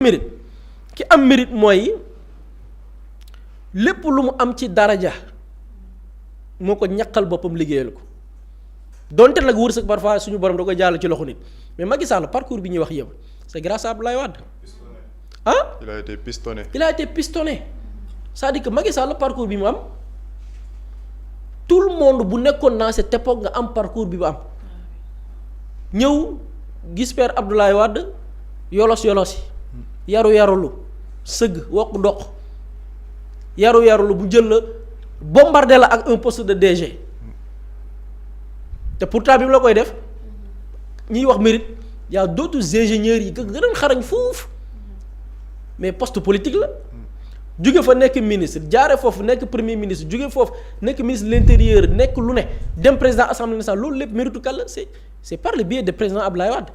mérite ki am mérite mooy lépp lu mu am ci daraja moo ko ñaqal boppam liggéeyal ko donte nag wërsëg parfois suñu borom da koy jàll ci loxo nit mais Macky Sall parcours bi ñuy wax yëpp c'est grâce à Abdoulaye Wade ah. il a été pistonné. C'est-à-dire que Macky Sall parcours bi mu am tout le monde bu nekkoon dans cette époque nga am parcours bi mu am ñëw gis père Abdoulaye Wade yolos yarulu sëgg wokk doq yarulu bu jël la bombardé la ak un poste de DG te pourtant bi mu la koy def ñuy wax mérite y a d'autres ingénieurs yi gën a xarañ foofu mais poste politique la jóge fa nekk ministre jaare foofu nekk premier ministre jóge foofu nekk ministre de l'intérieur nekk lu ne dem président assemblée nationale loolu lépp méritu kàll c'est par le biais de président Abdoulaye Wade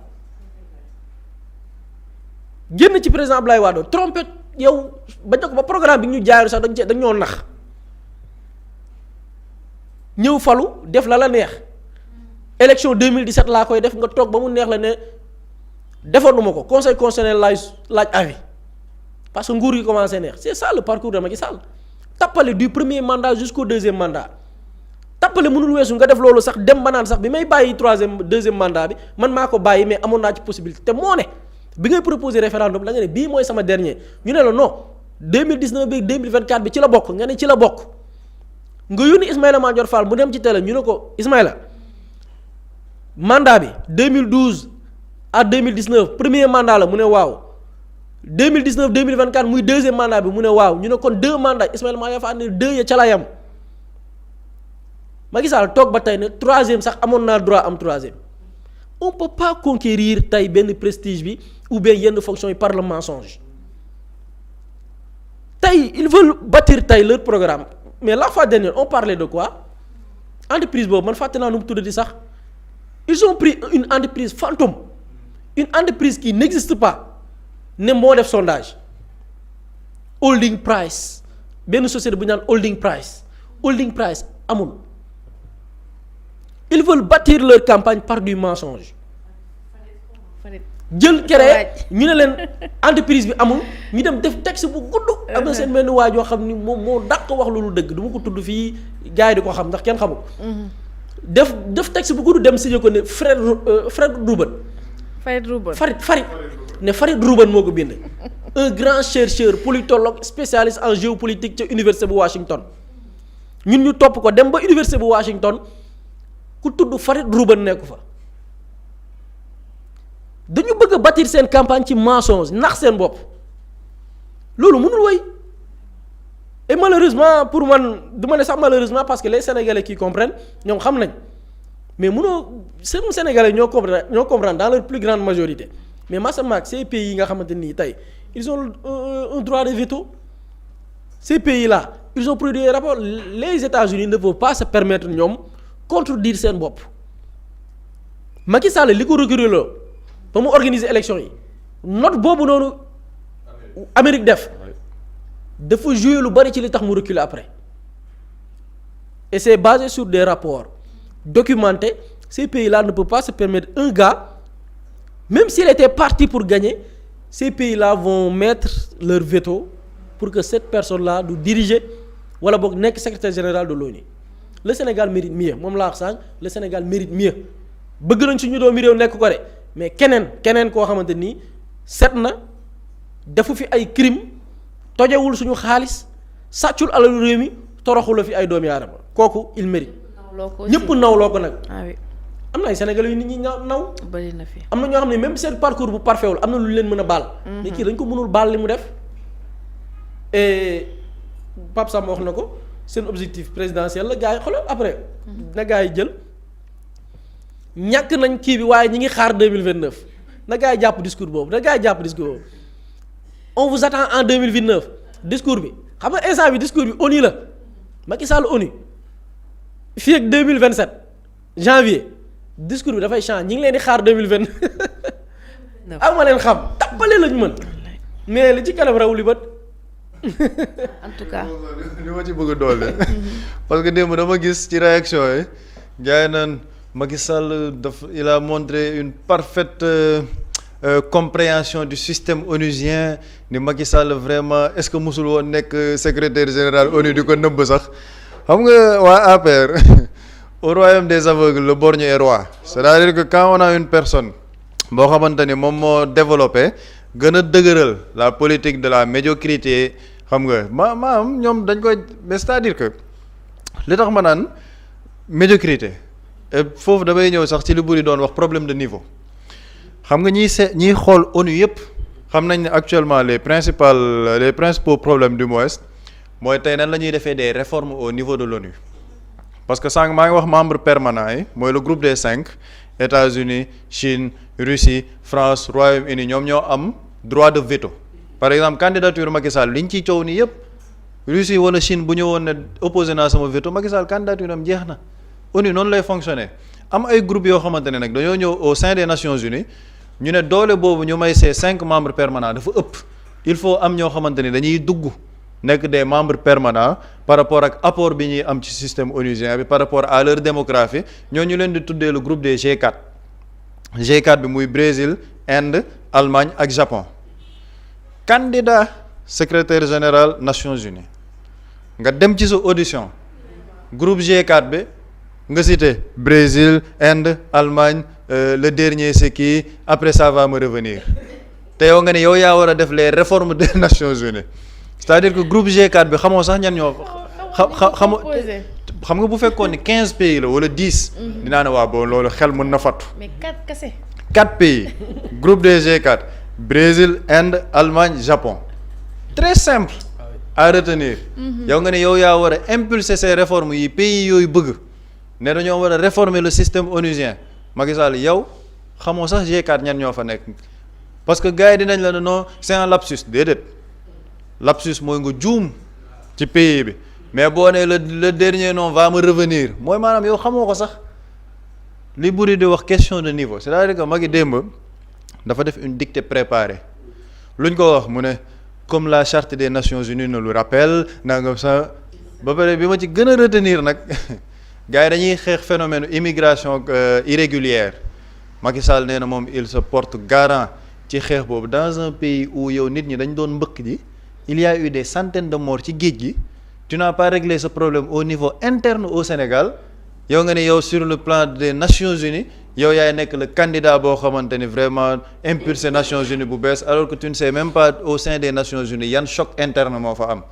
génn ci président Abdoulaye Wade trompette yow bañ na ko ba programme bi ñu jaaru sax dañ ñoo nax ñëw falu def la neex élection 2017 laa koy def nga toog ba mu neex la ne defoonuma ko conseil constitutionnel laaj avis parce que nguur gi commencé neex c'est ça le parcours de Macky Sall tappale du premier mandat jusqu'au deuxième mandat tappale mënul weesu nga def loolu sax dem ba naan sax bi may bàyyi deuxième mandat bi man maa ko bàyyi mais amoon naa ci possibilité te moo ne bi ngay proposer référendum da nga ne bii mooy sama dernier ñu ne la non 2019 bi 2024 bi ci la bokk nga ne ci la bokk nga yónni Ismaïla Madior Fall mu dem ci télé ñu ne ko Ismaïla mandat bi 2012 à 2019 premier mandat la mu ne waaw 2019 2024 muy deuxième mandat bi mu ne waaw ñu ne kon 2 mandats Ismaïla Madior Fall ne 2 ya ca la yam Macky Sall toog ba tey ne 3e sax amoon naa droit am 3e on peut pas conquérir tey benn prestige bi ou bien yenn fonctions yi par le mensonge tey ils veulent bâtir tey leur programme mais la fois dernière on parlait de quoi entreprise boobu man fàtte naa nu mu tuddati sax ils ont pris une entreprise fantôme une entreprise qui n'existe pas ne moo def sondage holding price benn société bu ñu naan holding price amul ils veulent bâtir leur campagne par du mensonge jël créé ñu ne leen entreprise bi amul ñu dem def texte bu gudd. am na seen benn waa joo xam ni moom moo dàq wax loolu dëgg du ma ko tudd fii gars yi di ko xam ndax kenn xamul. def texte bu gudd dem signé ko ne Fred Rouben. Farid Rouben moo ko bind. un grand chercheur politologue spécialiste en géopolitique ca université bu Washington ñun ñu topp ko dem ba université bu Washington ku tudd Farid Rouben nekku fa. dañu bëgg a bâtir seen campagne ci mensonge nax seen bopp loolu mënul woy et malheureusement pour man du ma ne sax malheureusement parce que les sénégalais qui comprennent ñoom xam nañ mais mënoo seen sénégalais ñoo comprendre dans leur plus grande majorité mais massamaak ces pays yi nga xamante nii tey ils ont un droit de veto ces pays là ils ont produit des rapports les États-Unis ne peuvent pas se permettre ñoom contredire seen bopp Macky Sall li ko reculer loo ba mu organiser élection yi note boobu noonu Amérique def dafa jouer lu bari ci li tax mu reculer après et c'est basé sur des rapports documentés ces pays-là ne peuvent pas se permettre un gars même s'il était parti pour gagner ces pays-là vont mettre leur veto pour que cette personne-là du diriger wala boog nekk secrétaire général de l'ONU le Sénégal mérite mieux moom laa wax sànq le Sénégal mérite mieux bëgg nañ suñu doomi réew nekk ko de mais keneen koo xamante ni set na defu fi ay crime tojewul suñu xaalis sàccul alalu réew mi toroxul la fi ay doomi aadama kooku il mérite. ñëpp nawloo ko nag. am na ay Sénégalais yu nit ñi naw. bari na fi am na ñoo xam ne même seen parcours bu parfait wul am na lu leen mën a baal. mais kii dañ ko mënul baal li mu def. et Pape Samba wax na ko seen objectif présidentiel la gars yi xoolal après. na gars yi jël. ñàkk nañ kii bi waaye ñi ngi xaar 2029 na gaa yi jàpp discours boobu on vous attend en 2029 discours bi xam nga instant bi discours bi ONU la Macky Sall ONU fii ak 2027 janvier discours bi dafay changer ñi ngi leen di xaar 2029 ak ma leen xam tappale lañ mën mais li ci kanam raw li bët en tout cas li ma ci bëgg a doole parce que démb dama gis ci réaction yi gars yi naan Macky Sall il a montré une parfaite compréhension du système onusien ni Macky Sall vraiment est-ce que musul woon nekk secrétaire général ONU di ko nëbb sax xam nga waa APR au royaume des aveugles le borgne est roi c'est-à-dire que quand on a une personne boo xamante ni moom moo développé gën a dëgëral la politique de la médiocrité xam nga maam ñoom dañ koy mais c'est-à-dire que li tax ma naan médiocrité foofu damay ñëw sax ci li buri doon wax problème de niveau xam nga ñiy xool ONU yëpp xam nañ ne actuellement les principaux problèmes du moins mooy tey nan la ñuy defee des réformes au niveau de l'ONU parce que sànq maa ngi wax membre permanent yi mooy le groupe des 5 États-Unis Chine Russie France Royaume-Uni ñoom ñoo am droit de veto par exemple candidature Macky Sall liñ ciy coow nii yëpp Russie wala Chine bu ñëwoon ne opposé naa sama veto Macky Sall candidature am jeex na ONU noonu lay fonctionner am ay groupes yoo xamante ne nag dañoo ñëw au sein des Nations Unies ñu ne doole boobu ñu may ces 5 membres permanents dafa ëpp il faut am ñoo xamante ne dañuy dugg nekk des membres permanents par rapport ak apport bi ñuy am ci système onusien bi par rapport à leur démographie ñu leen di tuddee le groupe des G4 G4 bi muy Brésil Inde Allemagne ak Japon candidat secrétaire général Nations Unies nga dem ci sa audition groupe G4 bi nga cité Brésil Inde Allemagne le dernier c'est qui après ça va me revenir te yow nga ne yow yaa war a def les réformes des Nations Unies c'est-à-dire que groupe G4 bi xamoo sax ñan ñoo xam nga bu fekkoon ni 15 pays la wala 10 dinaa ne waa boobu loolu xel mën na fattu mais 4 kese 4 pays groupe des G4 Brésil Inde Allemagne Japon très simple à retenir yow nga ne yow yaa war a impulser ces réformes yi pays yooyu bëgg ne dañoo war a réformer le système onusien Macky Sall yow xamoo sax G4 ñan ñoo fa nekk parce que gars yi dinañ la ne non c'est un lapsus déedéet lapsus mooy nga juum ci pays bi mais boo nee le dernier nom va me revenir mooy maanaam yow xamoo ko sax li buri di wax question de niveau c'est-à-dire que Macky démb dafa def une dictée préparée luñ ko wax mu ne comme la charte des Nations Unies nous le rappelle nangam sa ba pare bi ma ci gën a retenir nag gars yi dañuy xeex phénomène immigration irrégulière Macky Sall nee na moom il se porte garant ci xeex boobu dans un pays où yow nit ñi dañ doon mbëkk ji il y a eu des centaines de morts ci géej gi tu n'as pas réglé ce problème au niveau interne au Sénégal yow nga ne yow sur le plan des Nations Unies yow yaay nekk le candidat boo xamante ni vraiment impulsé Nations Unies bu bees alors que tu ne sais même pas au sein des Nations Unies yan choc interne moo fa am.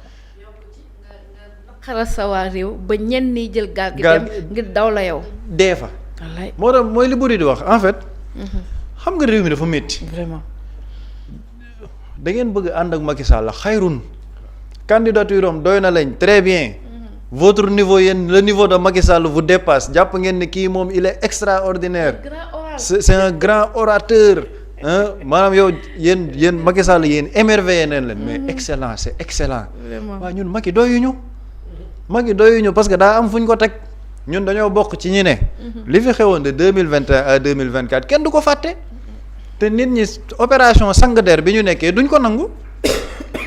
xaral sa waa réew ba ñenn ñi jël gaal gi dem ngir daw la yow. dee fa. wallaay moo tax mooy li buri di wax en fait. xam nga réew mi dafa métti. vraiment. da ngeen bëgg ànd ak Macky Sall xayrun candidature am doy na lañ très bien. votre niveau yéen le niveau de Macky Sall vous dépasse jàpp ngeen ne kii moom il est extraordinaire. c'est un grand orateur. maanaam yow yéen Macky Sall yéen émerveillé nañ leen mais excellent c'est excellent. vraiment waaw ñun Macky doyuñu. Macky doyuñu parce que daa am fu ñu ko teg ñun dañoo bokk ci ñi ne. li fi xewoon de 2021 à 2024 kenn du ko fàtte. te nit ñi opération sang der bi ñu nekkee duñ ko nangu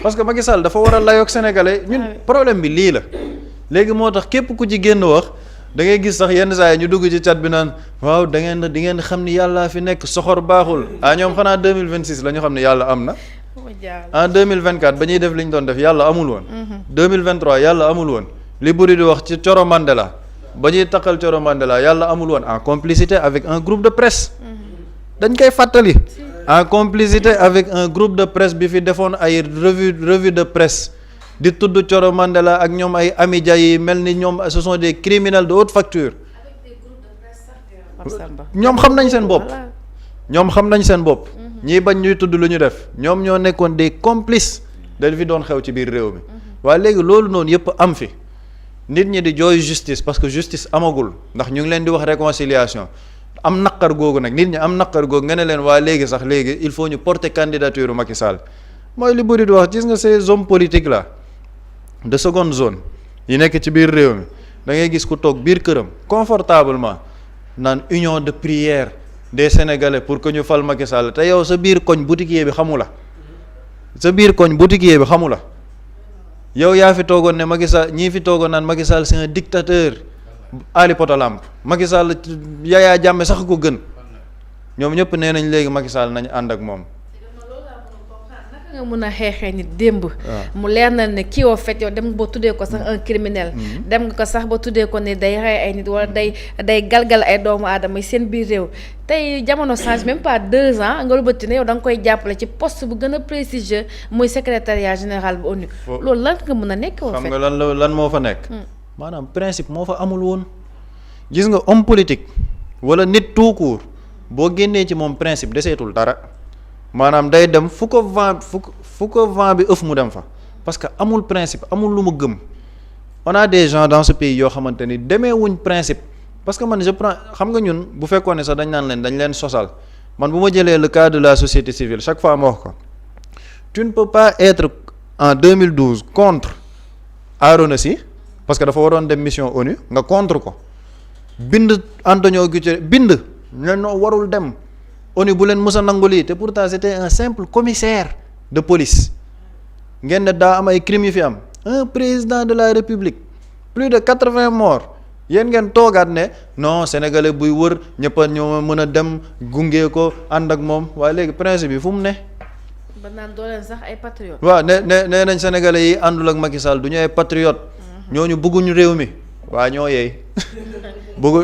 parce que Macky Sall dafa war a layoog sénégalais ñun problème bi lii la. léegi moo tax képp ku ci génn wax da ngay gis sax yenn saa yi ñu dugg ci chat bi naan waaw di ngeen xam ni yàlla fi nekk soxor baaxul ñoom xanaa 2026 la ñu xam ne yàlla am na. en 2024 ba ñuy def li ñu doon def yàlla amul woon. 2023 yàlla amul woon. li buri di wax ci Coro Mandela ba ñuy takkal Coro Mandela yàlla amul woon en complicité avec un groupe de presse. dañ koy fàttali. en complicité avec un groupe de presse bi fi defoon ay revue de presse. di tudd Coro Mandela ak ñoom ay Amidia yi mel ni ñoom ce sont des criminels de haute facture. ñoom xam nañ seen bopp. ñoom xam nañ seen bopp. ñii bañ ñuy tudd lu ñu def ñoom ñoo nekkoon des complices dañ fi doon xew ci biir réew mi. waaye léegi loolu noonu yëpp am fi. nit ñi di jooy justice parce que justice amagul ndax ñu ngi leen di wax réconciliation am naqar googu nag nit ñi am naqar googu nga ne leen waa léegi sax léegi il faut ñu porter candidature Macky Sall mooy li bëri di wax gis nga ces hommes politiques là de seconde zone yi nekk ci biir réew mi da ngay gis ku toog biir këram confortablement naan union de prière des Sénégalais pour que ñu fal Macky Sall te yow sa biir koñ boutiquier bi xamu la sa biir koñ boutiquier bi xamu la yow yaa fi toogoon ne Macky Sall ñii fi toogoon naan Macky Sall c'est un dictateur Ali Potolamp Macky Sall Yaya Jammeh sax ko gën ñoom ñëpp nee nañ léegi Macky Sall nañ ànd ak moom. nga mën a xeexee nit démb mu leer na ne kii woo fet yow dem nga ba tuddee ko sax un criminel dem nga ko sax ba tuddee ko ne day rey ay nit wala day galgal ay doomu aadama yi seen biir réew tey jamono change même pas 2 ans nga lubati ne yow da nga koy jàppale ci poste bu gën a prestigieux muy secrétariat général bu ONU loolu lan nga mën a nekk woo xam fet nga lan moo fa nekk maanaam principe moo fa amul woon gis nga homme politique wala nit tout court boo génnee ci moom principe deseetul dara maanaam day dem fu ko vent bi ëff mu dem fa parce que amul principe amul lu mu gëm on a des gens dans ce pays yoo xamante ni demee wuñ principe parce que man je prends xam nga ñun bu fekkoon ne sax dañ leen sosal man bu ma jëlee le cas de la société civile chaque fois ma wax ko tu ne peux pas être en 2012 contre Arona Sy parce que dafa waroon dem mission ONU nga contre ko bind Antonio Guterres bind ne noo warul dem ONU bu leen mës a nangu lii te pourtant c'était un simple commissaire de police ngeen ne daa am ay crimes yu fi am un président de la république plus de 80 morts yéen ngeen toogaat ne non sénégalais buy wër ñëpp a ñoo mën a dem gunge ko ànd ak moom waaye léegi principe bi fu mu ne. ba naan doo leen sax ay patriotes. waaw nee nañ sénégalais yi àndul ak Macky Sall du ñu ay patriotes. ñooñu bëgguñu réew mi waa ñoo yeey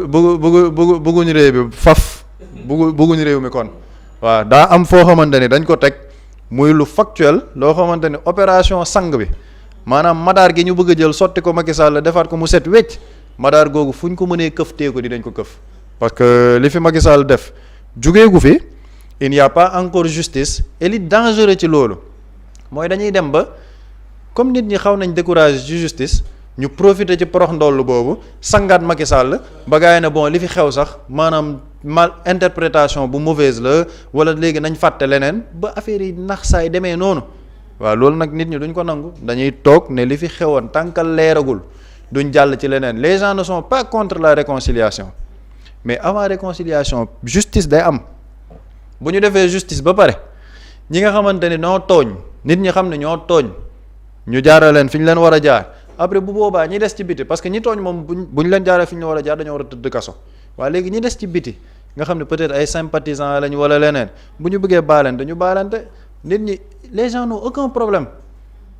bëgguñu réew bi faf. bëgguñu réew mi kon waaw daa am foo xamante ni dañ ko teg muy lu factuel loo xamante ni opération sang bi maanaam madaar gi ñu bëgg a jël sotti ko Macky Sall defaat ko mu set wecc madaar googu fu ñu ko mënee këf tee ko dinañ ko këf parce que li fi Macky Sall def jugeegu fi il n'y a pas encore justice et li dangereux ci loolu mooy dañuy dem ba comme nit ñi xaw nañ découragé ci justice ñu profiter ci porox ndollu boobu sangaat Macky Sall ba gaay ne bon li fi xew sax maanaam mal interprétation bu mauvaise la wala léegi nañ fàtte leneen ba affaire yi nax saay demee noonu waaw loolu nag nit ñi duñ ko nangu dañuy toog ne li fi xewoon tànkal leeragul duñ jàll ci leneen les gens ne sont pas contre la réconciliation mais avant réconciliation justice day am bu ñu defee justice ba pare ñi nga xamante ni ñoo tooñ nit ñi xam ne ñoo tooñ ñu jaarale leen fi ñu leen war a jaar après bu boobaa ñi des ci biti parce que ñi tooñ moom buñ leen jaaree fi ñu war a jaar dañoo war a tëdd kaso waaye léegi ñi des ci biti nga xam ne peut-être ay sympathisants lañ wala leneen bu ñu bëggee baalante ñu baalante nit ñi les gens n'ont aucun problème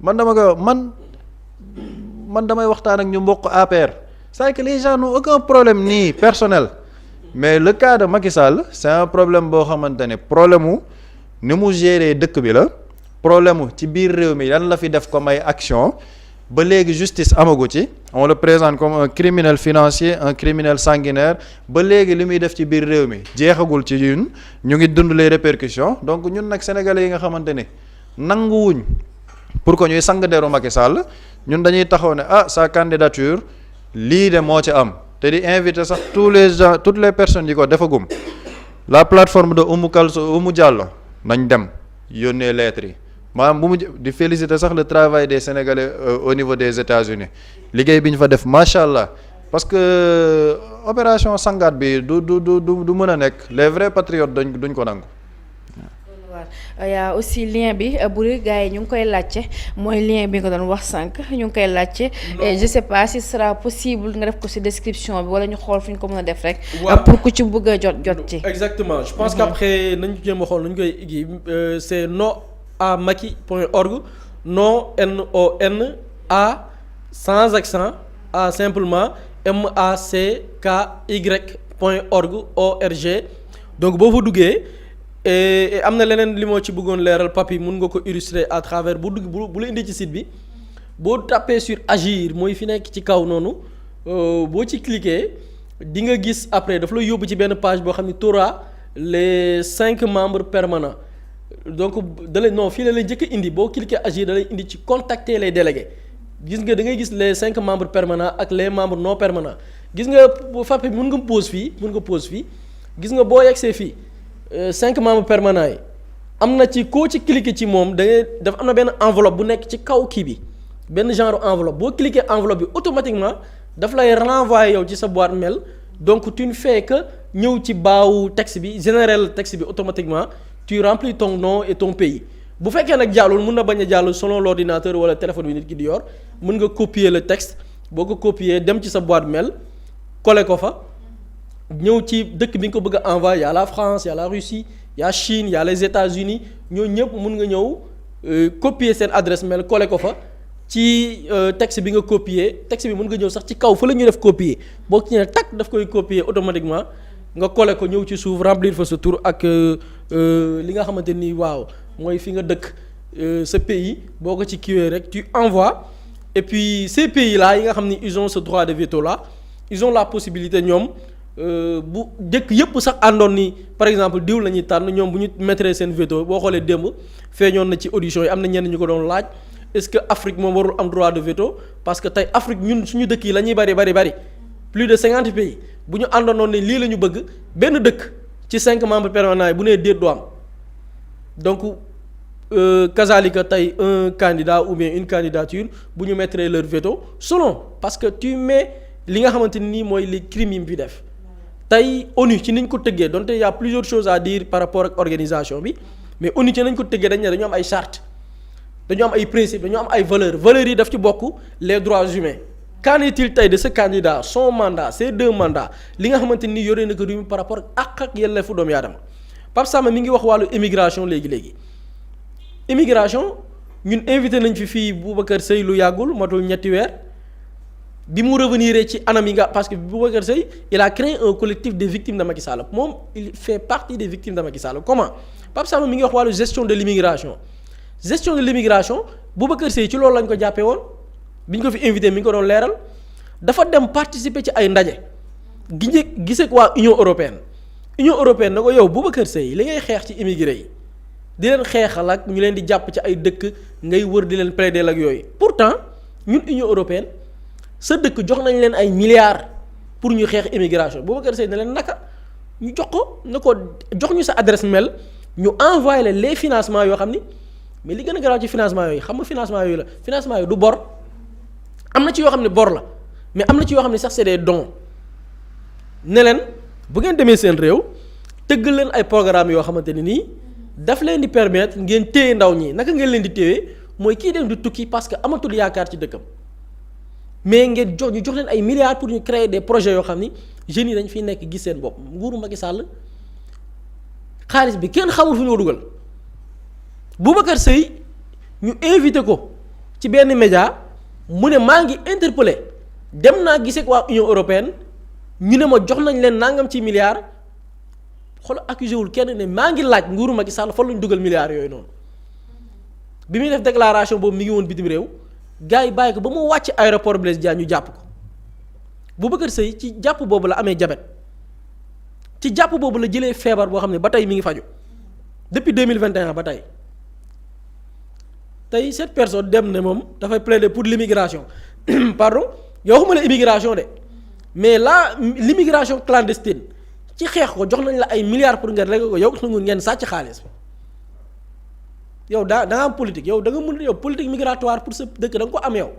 man dama koy man damay waxtaan ak ñu mbokk APR c'est que les gens n'ont aucun problème nii personnel mais le cas de Macky Sall c'est un problème boo xamante ne problème mu ni mu gérer dëkk bi la problème mu ci biir réew mi lan la fi def comme ay action ba léegi justice amagu ci on le présente comme un criminel financier un criminel sanguinaire ba léegi li muy def ci biir réew mi jeexagul ci ñun ñu ngi dund les répercussions donc ñun nag sénégalais yi nga xamante ne nanguwuñ pour que ñuy sang deru Macky Sall ñun dañuy taxaw ne sa candidature lii de moo ci am te di inviter sax tous les gens toutes les personnes yi ko defagum la plateforme de Oumou Diallo nañ dem yónnee lettres yi maanaam bu mu di féliciter sax le travail des Sénégalais au niveau des États-Unis liggéey bi ñu fa def macha allah parce que opération sangaat bi du mën a nekk les vrais patriotes duñ ko nangu. yaa aussi lien bi buri gars yi ñu ngi koy laajte mooy lien bi nga doon wax sànq ñu ngi koy laajte et je sais pas si sera possible nga def ko ci description bi wala ñu xool fu ñu ko mën a def rek. pour ku ci bëgg a jot ci. exactement je pense qu'après nañu jéem a xool nañu koy igi c'est noamaki.org NONA sans accent A simplement MACKY.org donc boo fa duggee. et am na leneen li moo ci bëggoon leeral papi mun nga ko illustrer à travers bu la indi ci site bi boo tapé sur agir mooy fi nekk ci kaw noonu boo ci cliquer di nga gis après daf la yóbbu ci benn page boo xam ne t'auras les 5 membres permanents donc fii la lay njëkk a indi boo cliquer agir da lay indi ci contacter les délégués gis nga da ngay gis les 5 membres permanents ak les membres non permanents gis nga papi mun nga pause fii gis nga boo yegsee fii 5 membres permanents yi am na ci koo ci cliquer ci moom dafa am na benn enveloppe bu nekk ci kaw kii bi benn genre enveloppe boo cliquer enveloppe bi automatiquement daf lay renvoyer yow ci sa boîte mail donc tu ne fais que ñëw ci baawu texte bi général texte bi automatiquement tu remplis ton nom et ton pays bu fekkee nag jàllul mun na bañ a jàll selon l'ordinateur wala téléphone bi nit ki di yor mën nga copier le texte boo ko copier dem ci sa boîte mail coller ko fa ñëw ci dëkk bi nga ko bëgg a envoyer y a la France y a la Russie y a Chine y a les États-Unis ñoo ñëpp mun nga ñëw copier seen adresse mail coller ko fa ci texte bi nga copier texte bi mun nga ñëw sax ci kaw fa la ñuy def copier boo ci ne tak daf koy copier automatiquement nga coller ko ñëw ci suuf remplir fa sa tur ak li nga xamante ni waaw mooy fi nga dëkk ce pays boo ko ci kiiwee rek tu envoies et puis ces pays là yi nga xam ni ils ont ce droit de veto là ils ont la possibilité ñoom bu dëkk yëpp sax àndoon ni par exemple diw la ñuy tànn ñoom bu ñu mettre seen veto boo xoolee démb feeñoon na ci audition yi am na ñenn ñu ko doon laaj est-ce que Afrique moom warul am droit de veto parce que tey Afrique ñun suñu dëkk yi la ñuy bari plus de 50 pays bu ñu àndoonoon ne lii la ñu bëgg benn dëkk ci 5 membres permanents yi bu nee déet du am donc kazalika tey un candidat ou bien une candidature bu ñu mettre leur veto selon parce que tu mets li nga xamante ni mooy les crimes yi mu fi def tey ONU ci niñ ko tëggee donte y a plusieurs choses à dire par rapport ak organisation bi mais ONU ci nañ ko tëggee dañ ne dañu am ay chartes dañu am ay principes dañu am ay valeurs yi daf ci bokk les droits humains. Qu'en est-il tey de ce candidat son mandat ces 2 mandats li nga xamante ni yore na ko réew mi par rapport ak yelleefu doomu aadama Pape Samba mi ngi wax wàllu immigration léegi immigration ñun invité nañ fi fii Boubacar Seye lu yàggul matul ñetti weer bi mu revenir ci anam yi nga parce que Boubacar Seye il a créé un collectif des victimes de Macky Sall moom il fait partie des victimes de Macky Sall comment Pape Samba mi ngi wax wàllu gestion de l'immigration Boubacar Seye ci loolu lañ ko jàppee woon. bi ñu ko fi invité mi ngi ko doon leeral dafa dem participer ci ay ndaje gisee ak waa Union européenne na ko yow Boubacar Seye li ngay xeex ci immigré yi di leen xeexal ak ñu leen di jàpp ci ay dëkk ngay wër di leen plaider ak yooyu pourtant ñun Union européenne sa dëkk jox nañ leen ay milliards pour ñu xeex immigration Boubacar Seye ne leen naka ñu jox ko na ko jox ñu sa adresse mail ñu envoyé leen les financements yoo xam ni mais li gën a garaaw ci financement yooyu xam nga financement yooyu la financement yooyu du bor. am na ci yoo xam ne bor la mais am na ci yoo xam ne sax c'est des dons ne leen bu ngeen demee seen réew tëggal leen ay programme yoo xamante ne nii daf leen di permettre ngeen téye ndaw ñi naka ngeen leen di téye mooy kii dem di tukki parce que amatul yaakaar ci dëkkam mais ngeen jox leen ay milliards pour ñu créer des projets yoo xam ni jeunes yi dañ fiy nekk gis seen bopp nguuru Macky Sall xaalis bi kenn xamul fu ñu ko dugal Boubacar Seye ñu invité ko ci benn média. mu ne maa ngi interpellé dem naa gisee ak waa Union européenne ñu ne ma jox nañ leen nangam ci milliards xool accusé wul kenn ne maa ngi laaj nguuru Macky Sall fan lañ dugal milliards yooyu noonu bi muy def déclaration boobu mi ngi woon bitim réew gars yi bàyyi ko ba mu wàcc aéroport Blaise Diagne ñu jàpp ko Boubacar Seye ci jàpp boobu la amee jabet ci jàpp boobu la jëlee feebar boo xam ne ba tey mi ngi faju depuis 2021 ba tey. tey cette personne dem ne moom dafay plaider pour l'immigration pardon yow waxuma la immigration de mais l'immigration clandestine ci xeex ko jox nañ la ay milliards pour nga régler ko yow nangu ngeen sàcc xaalis yow da nga am politique yow da nga mun yow politique migratoire pour sa dëkk da nga ko am yow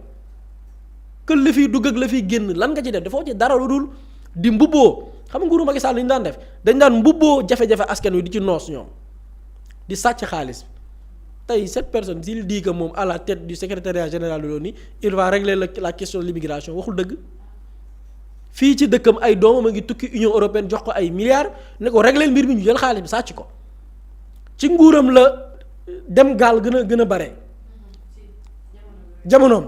que la fiy dugg ak la fiy génn lan nga ci def dafoo ci dara lu dul di mbubboo xam nga nguuru Macky Sall li ñu daan def dañ daan mbubboo jafe-jafe askan wi di ci noos ñoom di sàcc xaalis tey cette personne s'il dit que moom à la tête du secrétariat général de l'ONU il va régler la question de l'immigration waxul dëgg fii ci dëkkam ay doomam a ngi tukki Union européenne jox ko ay milliards ne ko régler mbir mi ñu jël xaalis bi sàcc ko ci nguuram la dem gaal gën a bare jamonoom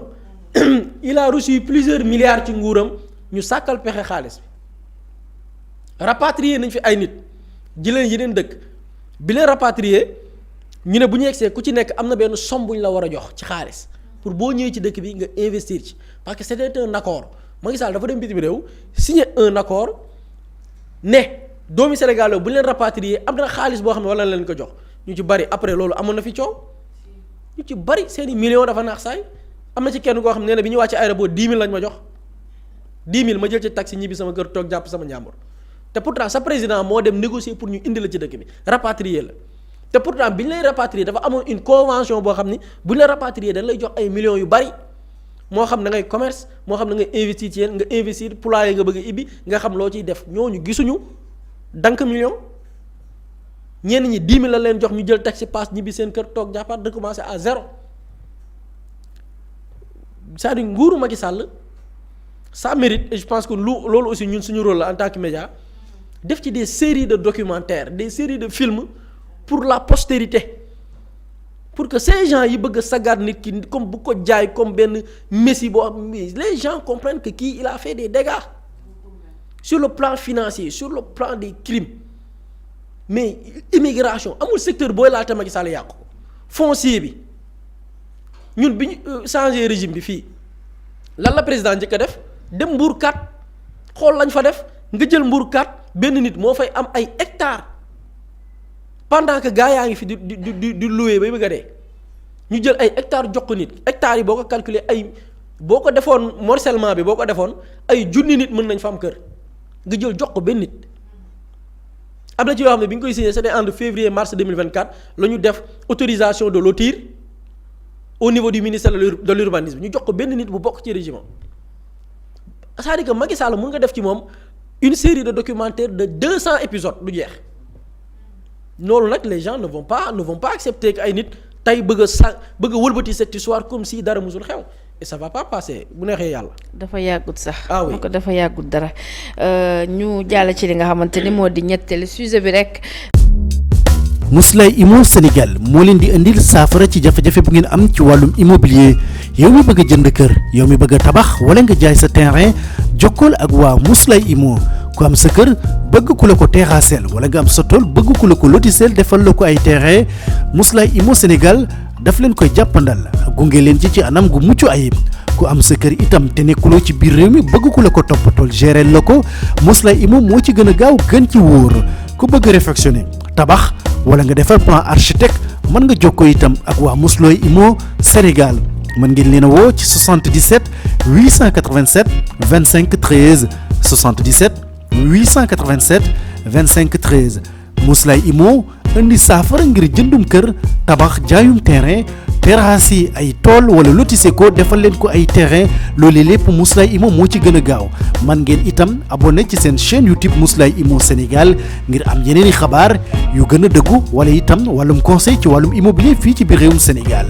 il a reçu plusieurs milliards ci nguuram ñu sàkkal pexe xaalis bi rapatrier nañ fi ay nit jëleen yeneen dëkk bi leen rapatrier ñu ne bu ñu yegsee ku ci nekk am na benn somme bu ñu la war a jox ci xaalis pour boo ñëwee ci dëkk bi nga investir ci parce que c'était un accord Macky Sall dafa dem bitim réew signer un accord ne doomi Sénégal bu ñu leen rapatrier am na xaalis boo xam ne wala leen ko jox ñu ci bari après loolu amoon na fi coow ñu ci bari seeni millions dafa naax saay am na ci kenn koo xam ne bi ñu wàcc aéroport 10 000 lañ ma jox 10 000 ma jël ci taxi ñibbi sama kër toog jàpp sama njàmbur te pourtant sa président moo dem négocier pour ñu indi la ci dëkk bi rapatrier la. te pourtant bi ñu lay rapatrier dafa amoon une convention boo xam ni bu ñu la rapatrier dañ lay jox ay millions yu bari moo xam da ngay commerce moo xam da ngay investir ci yéen nga investir poulailler nga bëgg a ibbi nga xam loo ciy def ñooñu gisuñu dank million ñenn ñi 10 000 la leen jox ñu jël taxi pass ñibbi seen kër toog jàppaat de commencer à zéro c'est-à-dire nguuru Macky Sall ça mérite et je pense que loolu aussi ñun suñu rôle la en tant que média def ci des séries de documentaires des séries de films pour la postérité pour que ces gens yi bëgg a sagaat nit ki comme bu ko jaay comme benn messie boo xam les gens comprennent que kii il a fait des dégâts sur le plan financier sur le plan des crimes mais immigration amul secteur booy laata Macky Sall yàqu foncier bi ñun bi ñu changé régime bi fii lan la président njëkk a def dem Mbour 4 xool lañ fa def nga jël Mbour 4 benn nit moo fay am ay hectares pendant que gars yaa ngi fi di louer bay bëgg a dee ñu jël ay hectares jox ko nit hectares yi boo ko calculer ay boo ko defoon morcellement bi boo ko defoon ay junni nit mën nañ fa am kër nga jël jox ko benn nit. am na ci yoo xam ne bi ñu koy signé c'était entre février mars 2024 la ñu def autorisation de lotir au niveau du ministère de l'urbanisme ñu jox ko benn nit bu bokk ci régime c'est-à-dire que Macky Sall mën nga def ci moom une série de documentaires de 200 épisodes du jeex loolu nag les gens ne vont pas accepter que ay nit tey bëgg a wëlbati cette histoire comme si dara musul xew et ça va pas passer bu neexee yàlla. dafa yàggut sax. oui ko dafa yàggut dara ñu jàll ci li nga xamante ni moo di ñetteelu sujet bi rek. Mously Immo Sénégal moo leen di indil saafara ci jafe-jafe bu ngeen am ci wàllum immobilier yow mi bëgg a jënd kër yow mi bëgg a tabax wala nga jaay sa terrain jokkool ak waa Mously Immo ku am sa kër bëgg ku la ko terrassel wala nga am sa tool bëgg ku la ko lotisel defal la ko ay terrain Mously Immo Sénégal daf leen koy jàppandal gunge leen ci anam gu mucc ayib ku am sa kër itam te nekkuloo ci biir réew mi bëgg ku la ko toppatool gérer la ko Mously Immo moo ci gën a gaaw gën ci wóor ku bëgg réfectionner tabax wala nga defar plan architecte mën nga jokkoo itam ak waa Mously Immo Sénégal mën ngeen leen a woo ci 77 887 25 13 77 887 25 13 Mously Immo indi saafara ngir jëndum kër tabax jaayum terrain terrasse yi ay tool wala lotissé ko defal leen ko ay terrain loolu lépp Mously Immo moo ci gën a gaaw man ngeen itam abonné ci seen chaîne YouTube Mously Immo Sénégal ngir am yeneeni xabaar yu gën a dëggu wala itam wàllum conseil ci wàllum immobilier fii ci biir réewum Sénégal